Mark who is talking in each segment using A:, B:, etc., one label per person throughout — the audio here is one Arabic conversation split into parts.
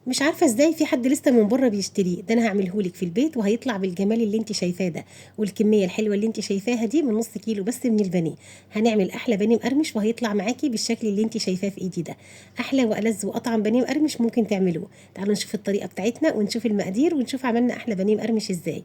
A: مش عارفه ازاي في حد لسه من بره بيشتريه. ده انا هعملهولك في البيت وهيطلع بالجمال اللي انت شايفاه ده، والكميه الحلوه اللي انت شايفاها دي من نص كيلو بس من البانيه. هنعمل احلى بانيه مقرمش وهيطلع معاكي بالشكل اللي انت شايفاه في ايدي ده. احلى والذ واطعم بانيه مقرمش ممكن تعملوه. تعالوا نشوف الطريقه بتاعتنا ونشوف المقادير ونشوف عملنا احلى بانيه مقرمش ازاي.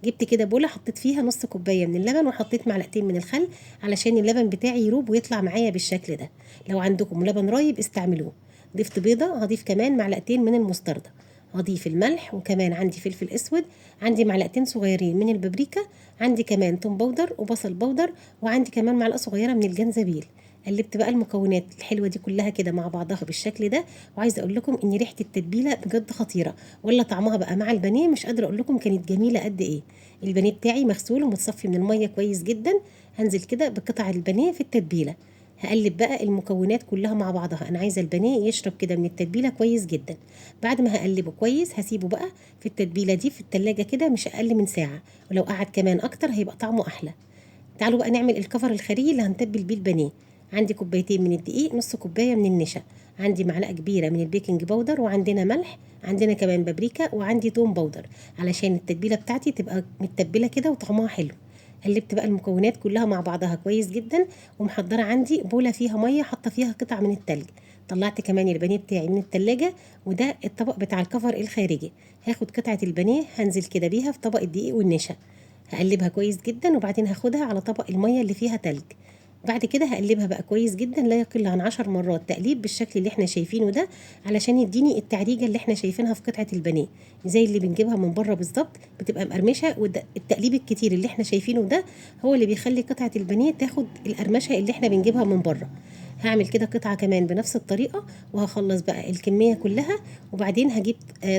A: جبت كده بوله، حطيت فيها نص كوبايه من اللبن وحطيت معلقتين من الخل علشان اللبن بتاعي يروب ويطلع معايا بالشكل ده. لو عندكم لبن رايب استعملوه. ضفت بيضه، هضيف كمان معلقتين من المستردة، هضيف الملح، وكمان عندي فلفل اسود، عندي معلقتين صغيرين من البابريكا، عندي كمان توم باودر وبصل باودر، وعندي كمان معلقه صغيره من الجنزبيل. قلبت بقى المكونات الحلوه دي كلها كده مع بعضها بالشكل ده. وعايزه اقول لكم ان ريحه التتبيله بجد خطيره، ولا طعمها بقى مع البانيه مش قادره اقول لكم كانت جميله قد ايه. البانيه بتاعي مغسول ومتصفي من الميه كويس جدا. هنزل كده بقطع البانيه في التتبيله. هقلب بقى المكونات كلها مع بعضها، انا عايزه البانيه يشرب كده من التتبيله كويس جدا. بعد ما هقلبه كويس هسيبه بقى في التتبيله دي في التلاجة كده مش اقل من ساعه، ولو قعد كمان اكتر هيبقى طعمه احلى. تعالوا بقى نعمل الكفر الخارجي اللي هنتبل بيه البانيه. عندي كوبايتين من الدقيق، نص كوبايه من النشا، عندي معلقه كبيره من البيكنج باودر، وعندنا ملح، عندنا كمان بابريكا، وعندي توم باودر علشان التتبيله بتاعتي تبقى متبله كده وطعمها حلو. قلبت بقى المكونات كلها مع بعضها كويس جدا، ومحضره عندي بوله فيها ميه حاطه فيها قطع من التلج. طلعت كمان البانيه بتاعي من التلاجة، وده الطبق بتاع الكفر الخارجي. هاخد قطعه البانيه هنزل كده بيها في طبق الدقيق والنشا، هقلبها كويس جدا، وبعدين هاخدها على طبق الميه اللي فيها تلج. بعد كده هقلبها بقى كويس جدا، لا يقل عن 10 مرات تقليب بالشكل اللي احنا شايفينه ده، علشان يديني التعريجه اللي احنا شايفينها في قطعه البانيه زي اللي بنجيبها من بره بالظبط، بتبقى مقرمشه. والتقليب الكتير اللي احنا شايفينه ده هو اللي بيخلي قطعه البانيه تاخد القرمشه اللي احنا بنجيبها من بره. هعمل كده قطعه كمان بنفس الطريقه، وهخلص بقى الكميه كلها. وبعدين هجيب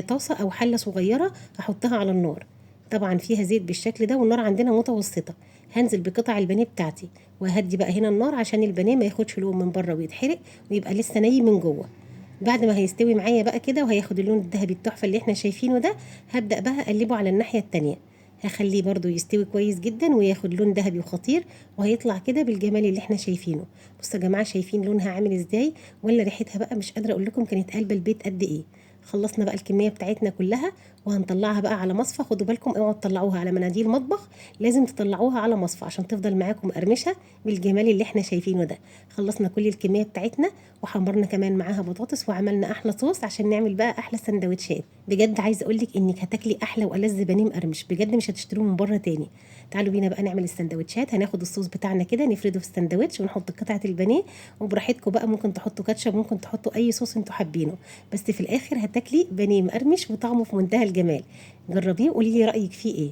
A: طاسه او حله صغيره احطها على النار، طبعا فيها زيت بالشكل ده، والنار عندنا متوسطه. هنزل بقطع البانيه بتاعتي، وهدي بقى هنا النار عشان البانيه ما ياخدش لون من بره ويتحرق ويبقى لسه ني من جوه. بعد ما هيستوي معايا بقى كده وهياخد اللون الذهبي التحفه اللي احنا شايفينه ده، هبدا بقى اقلبه على الناحيه التانية. هخليه برضو يستوي كويس جدا وياخد لون ذهبي وخطير، وهيطلع كده بالجمال اللي احنا شايفينه. بصوا يا جماعه، شايفين لونها عامل ازاي؟ ولا ريحتها بقى مش قادره اقول لكم كانت قلبه البيت قد ايه. خلصنا بقى الكميه بتاعتنا كلها، وهنطلعها بقى على مصفى. خدوا بالكم اوعوا تطلعوها على مناديل مطبخ، لازم تطلعوها على مصفى عشان تفضل معاكم مقرمشه بالجمال اللي احنا شايفينه ده. خلصنا كل الكميه بتاعتنا، وحمرنا كمان معاها بطاطس، وعملنا احلى صوص عشان نعمل بقى احلى سندوتشات. بجد عايزه اقول لك انك هتاكلي احلى والذ بانيه مقرمش، بجد مش هتشتروه من بره تاني. تعالوا بينا بقى نعمل السندوتشات. هناخد الصوص بتاعنا كده نفرده في السندوتش ونحط قطعه البانيه، وبراحتكم بقى ممكن تحطوا كاتشب، ممكن تحطوا اي صوص انتوا حابينه، بس في الاخر هتاكلي بانيه مقرمش وطعمه في منتهى الجمال. جربيه وقولي لي رايك فيه ايه.